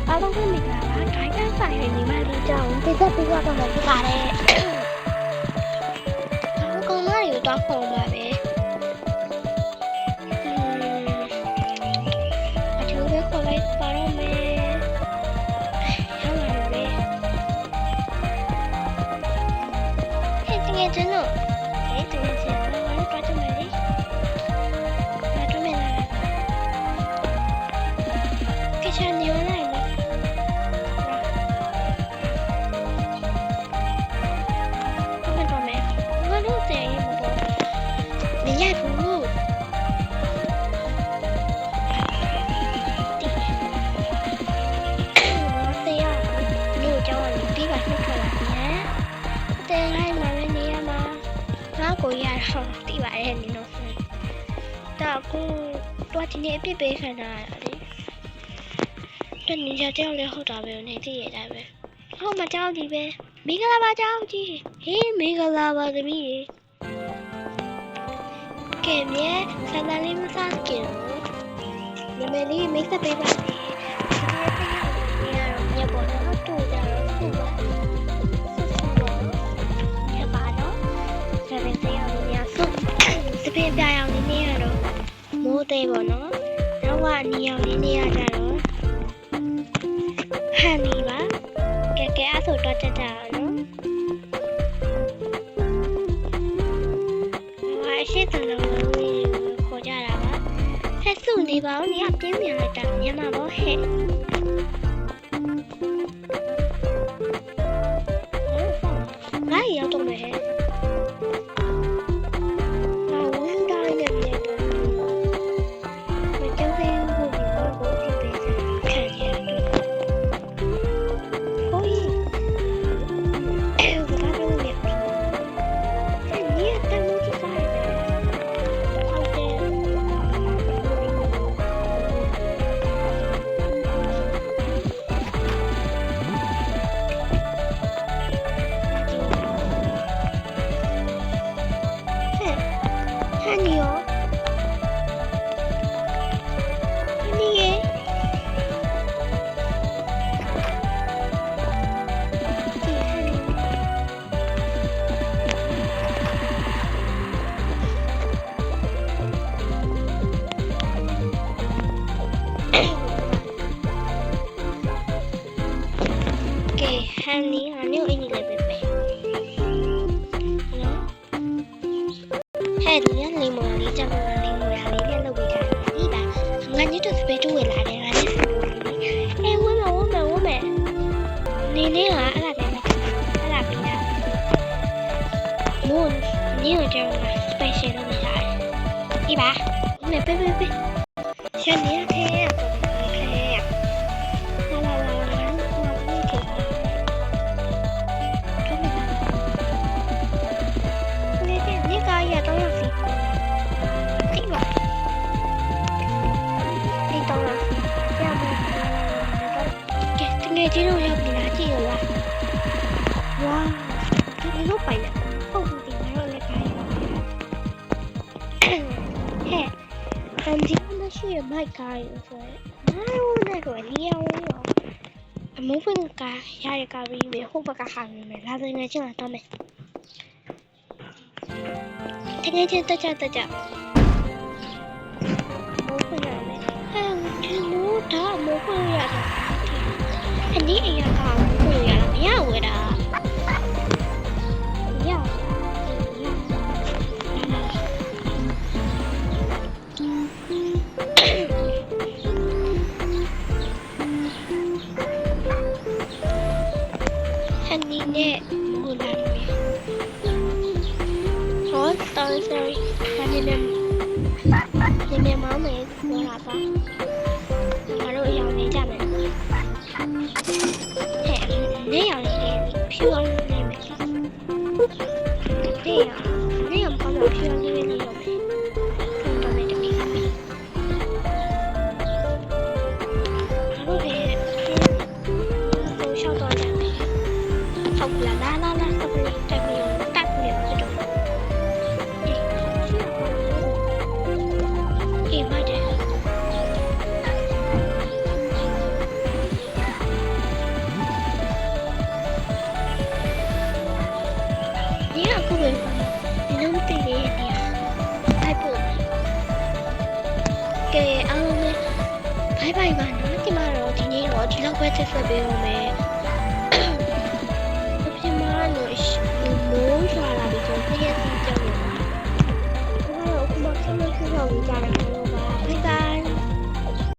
အားလုံးပဲမိတာပါခိုင်းကန်းဆိုင်ရဲ့ညီမလေးကြောင့်ပြသက်ပြီးတော့မှဖြစ်ပါတယ်။ကောင်မတွေကိုတော့ခေါ်ပါပဲ။အထူးပဲခေါ်လိုက်ပါတော့မယ်။ရောက်လာပြီ။ဟဲ့တကယ်ကျတော့ဟဲ့တကယ်ကျတော့ဘာလို့တော့မလဲ။ဘာတော့မလဲ။ကိချာနေရလား။ကိုရတော့တိပါတယ်နင်တို့တော့ကိုတော့ဒီနေ့အပြစ်ပေးခံတာလေတနင်္ဂနွေကြောက်လဲဟုတ်တာပဲနေသိရတာပဲဟောမကြောက်ဒီပဲမင်္ဂလာပါကြောက်ကြီးဟေးမင်္ဂလာပါသမီးကဲမြဲဆန္ဒလေးမစားကြည့်လို့ညီမလေးမိတ်ဆက်ပေးပါစေဒီနေ့တော့ညပေါ်တော့တူကြတော့ခုပါစပင်းပြအောင်နေနေရတော့မိုးသေးပေါ့နော်နောက်ကအနီအောင်နေနေရကြတော့ဟန်နီပါကဲအဲ့ဆိုတော့တက်ကြအောင်နော်ဟာရှစ်တလုံးခေါ်ကြတာပါဟဲ့စုနေပါဦးနေအပြင်းပြန်လိုက်တာညမပေါ့ဟဲ့ငါရောက်တော့မယ်ဟဲ့ဟန်နီဟာနေအင်းကြီးလည်းပဲပဲနော်ဟဲ့ဒီကလေးမော်လေးကြောင်လာလေးမော်ရလေးနဲ့လုပ်ပေးတာဒီပါငါညတို့စပယ်တူဝယ်လာတယ်ငါလည်းစပယ်တူလေးအေးဝမ်းမယ်နေနေဟာအဲ့ဒါပဲအဲ့ဒါပြီးတာမို့ညတို့ကြောင်လာစပယ်ရှယ်လုပ်ပေးတာဒီပါမေပဲရှန်နေခဲကျင်းတော့ရောက်ပြီလားကြည့်ရလားဝါဒီလိုပိုင်လားဟုတ်ဘူးဒီကတော့လည်းခိုင်းဟဲ့အန်ဒီမရှိရမိုက်ကိုင်းဆိုတော့ငါတို့လည်းလျောင်းရောအမိုးဖင်ကရရကပြီးပြီဟုတ်ဘကဟာနေမယ်လာတယ်ငါချင်းလာတော့မယ်တကယ်ချင်းတက်ကြမိုးဖင်ရမယ်ဟဲ့ဒီမိုးဒါမိုးဖင်ရတယ်အနည်းအရာကကိုရမရဝဲတာရအနည်းနဲ့မူလာမယ်ဟော sorry ဒါနဲ့နေမောင်းမယ်ပြောတာပါငါတို့အရောင်နေကြမယ် အခုပဲဒီလိုမသိသေးရဲ့နေရာလိုက်ပို့ကဲအားလုံးပဲဘိုင်ဘိုင်ပါနော်ဒီမှာတော့ဒီနေ့တော့ဒီလောက်ပဲဆက်ပေးဦးမယ်အပြင်မှာတော့